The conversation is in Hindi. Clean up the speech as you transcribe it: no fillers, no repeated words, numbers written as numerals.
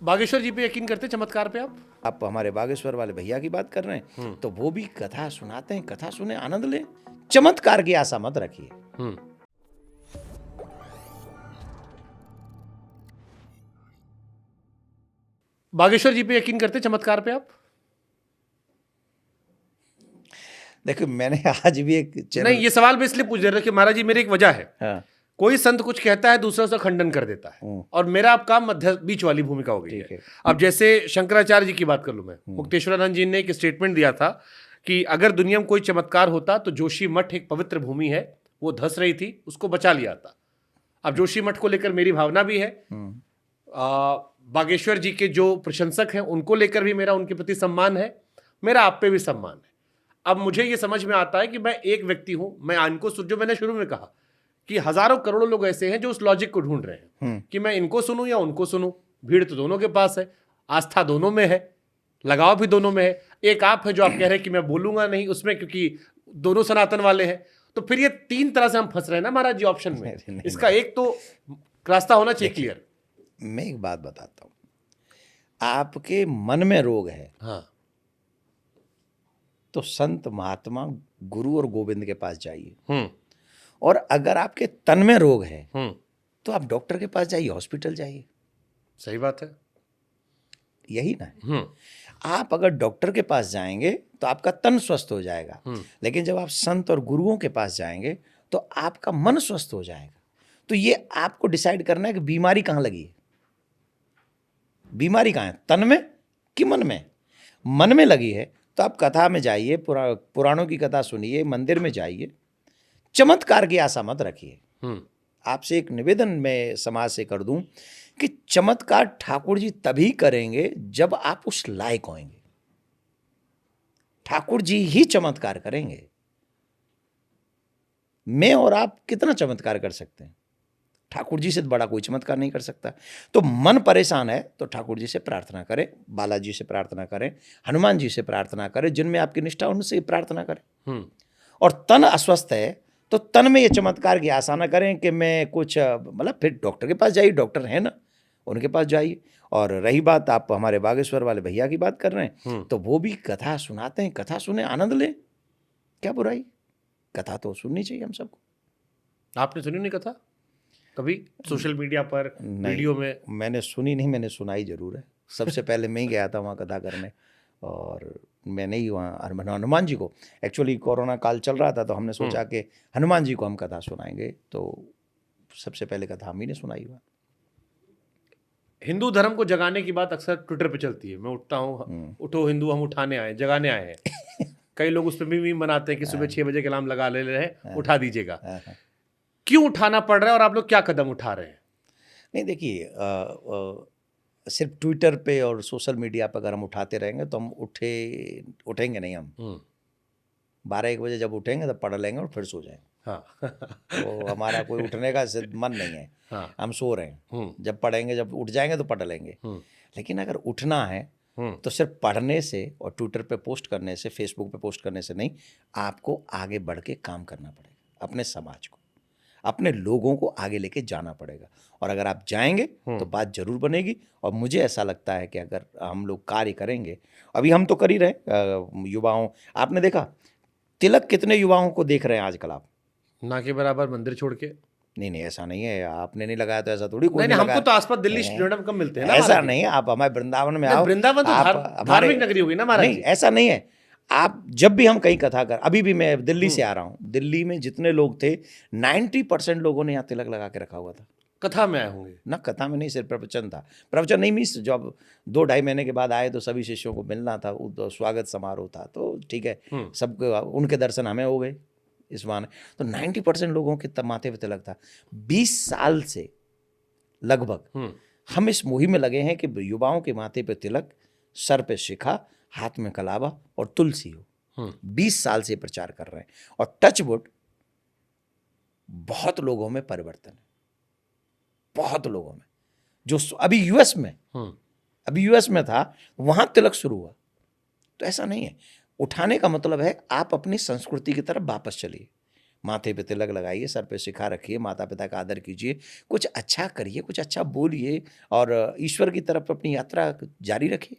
बागेश्वर जी पे यकीन करते चमत्कार पे आप हमारे बागेश्वर वाले भैया की बात कर रहे हैं तो वो भी कथा सुनाते हैं, कथा सुने आनंद लें। चमत्कार की आशा मत रखिए। बागेश्वर जी पे यकीन करते चमत्कार पे आप? देखो मैंने आज भी एक नहीं, ये सवाल मैं इसलिए पूछ रहा था कि महाराज जी मेरी एक वजह है। हाँ, कोई संत कुछ कहता है, दूसरा उसका खंडन कर देता है, और मेरा अब काम मध्य बीच वाली भूमिका हो गई है। अब जैसे शंकराचार्य जी की बात कर लूं मैं, मुक्तेश्वरानंद जी ने एक स्टेटमेंट दिया था कि अगर दुनिया में कोई चमत्कार होता तो जोशी मठ एक पवित्र भूमि है, वो धस रही थी, उसको बचा लिया था। अब जोशी मठ को लेकर मेरी भावना भी है, बागेश्वर जी के जो प्रशंसक हैं उनको लेकर भी मेरा उनके प्रति सम्मान है, मेरा आप पे भी सम्मान है। अब मुझे ये समझ में आता है कि मैं एक व्यक्ति हूं, मैं इनको जो मैंने शुरू में कहा कि हजारों करोड़ों लोग ऐसे हैं जो उस लॉजिक को ढूंढ रहे हैं कि मैं इनको सुनूं या उनको सुनूं। भीड़ तो दोनों के पास है, आस्था दोनों में है, लगाव भी दोनों में है। एक आप है जो आप कह रहे हैं कि मैं बोलूंगा नहीं उसमें, क्योंकि दोनों सनातन वाले हैं। तो फिर ये तीन तरह से हम फंस रहे हैं ना महाराज जी ऑप्शन में। इसका एक तो रास्ता होना चाहिए क्लियर। मैं एक बात बताता हूं, आपके मन में रोग है, हाँ, तो संत महात्मा गुरु और गोविंद के पास जाइए। और अगर आपके तन में रोग है तो आप डॉक्टर के पास जाइए, हॉस्पिटल जाइए। सही बात है, यही ना है। आप अगर डॉक्टर के पास जाएंगे तो आपका तन स्वस्थ हो जाएगा, लेकिन जब आप संत और गुरुओं के पास जाएंगे तो आपका मन स्वस्थ हो जाएगा। तो ये आपको डिसाइड करना है कि बीमारी कहाँ लगी है। बीमारी कहाँ है, तन में कि मन में? मन में लगी है तो आप कथा में जाइए, पुराणों की कथा सुनिए, मंदिर में जाइए। चमत्कार की आशा मत रखिए। आपसे एक निवेदन मैं समाज से कर दूं कि चमत्कार ठाकुर जी तभी करेंगे जब आप उस लायक होंगे। ठाकुर जी ही चमत्कार करेंगे। मैं और आप कितना चमत्कार कर सकते हैं? ठाकुर जी से बड़ा कोई चमत्कार नहीं कर सकता। तो मन परेशान है तो ठाकुर जी से प्रार्थना करें, बालाजी से प्रार्थना करें, हनुमान जी से प्रार्थना करें, जिनमें आपकी निष्ठा उनसे प्रार्थना करें। और तन अस्वस्थ है तो तन में ये चमत्कार की आशा ना करें कि मैं कुछ, मतलब फिर डॉक्टर के पास जाइए, डॉक्टर है ना, उनके पास जाइए। और रही बात, आप हमारे बागेश्वर वाले भैया की बात कर रहे हैं तो वो भी कथा सुनाते हैं, कथा सुने आनंद लें। क्या बुराई, कथा तो सुननी चाहिए हम सबको। आपने सुनी नहीं कथा कभी सोशल मीडिया पर, वीडियो में? मैंने सुनी नहीं, मैंने सुनाई जरूर है। सबसे पहले मैं ही गया था वहाँ कथा करने, और मैंने ही वहाँ हनुमान जी को, एक्चुअली कोरोना काल चल रहा था तो हमने सोचा कि हनुमान जी को हम कथा सुनाएंगे, तो सबसे पहले कथा हम ही ने सुनाई हुआ। हिंदू धर्म को जगाने की बात अक्सर ट्विटर पे चलती है। मैं उठता हूँ, उठो हिंदू हम उठाने आए, जगाने आए हैं। कई लोग उस पर मीम बनाते हैं कि सुबह 6 बजे के अलार्म लगा ले रहे हैं, उठा दीजिएगा। क्यों उठाना पड़ रहा है और आप लोग क्या कदम उठा रहे हैं? नहीं देखिए, सिर्फ ट्विटर पे और सोशल मीडिया पर अगर हम उठाते रहेंगे तो हम उठेंगे नहीं। हम 12-1 बजे जब उठेंगे तब पढ़ लेंगे और फिर सो जाएंगे। हाँ। तो हमारा कोई उठने का मन नहीं है। हाँ। हम सो रहे हैं, जब पढ़ेंगे, जब उठ जाएंगे तो पढ़ लेंगे। लेकिन अगर उठना है तो सिर्फ पढ़ने से और ट्विटर पे पोस्ट करने से, फेसबुक पे पोस्ट करने से नहीं, आपको आगे बढ़ के काम करना पड़ेगा। अपने समाज को, अपने लोगों को आगे लेके जाना पड़ेगा। और अगर आप जाएंगे तो बात जरूर बनेगी। और मुझे ऐसा लगता है कि अगर हम लोग कार्य करेंगे, अभी हम तो कर ही रहे, युवाओं, आपने देखा तिलक कितने युवाओं को देख रहे हैं आजकल आप? ना के बराबर मंदिर छोड़ के। नहीं, ऐसा नहीं है। आपने नहीं लगाया तो ऐसा थोड़ी कोई नहीं, हमको तो आसपास दिल्ली नोएडा में कम मिलते हैं ना। ऐसा नहीं है, आप हमारे वृंदावन में आओ। वृंदावन तो धार्मिक नगरी होगी ना महाराज। नहीं, ऐसा नहीं है। आप जब भी हम कहीं कथा कर, अभी भी मैं दिल्ली से आ रहा हूँ, दिल्ली में जितने लोग थे 90% लोगों ने यहाँ तिलक लगा के रखा हुआ था। कथा में आए होंगे ना? कथा में नहीं, सिर्फ प्रवचन था। प्रवचन नहीं मीन्स जब 2-2.5 महीने के बाद आए तो सभी शिष्यों को मिलना था, स्वागत समारोह था, तो ठीक है, सबको उनके दर्शन हमें हो गए इस बहाने। तो 90% लोगों के माथे पे तिलक था। 20 साल से लगभग हम इस मुहिम में लगे हैं कि युवाओं के माथे पे तिलक, सर पे शिखा, हाथ में कलावा और तुलसी हो। 20 साल से प्रचार कर रहे हैं और टचवुड बहुत लोगों में परिवर्तन है, बहुत लोगों में। जो अभी यूएस में था, वहां तिलक शुरू हुआ। तो ऐसा नहीं है। उठाने का मतलब है आप अपनी संस्कृति की तरफ वापस चलिए, माथे पे तिलक लगाइए, सर पे शिखा रखिए, माता पिता का आदर कीजिए, कुछ अच्छा करिए, कुछ अच्छा बोलिए और ईश्वर की तरफ अपनी यात्रा जारी रखिए।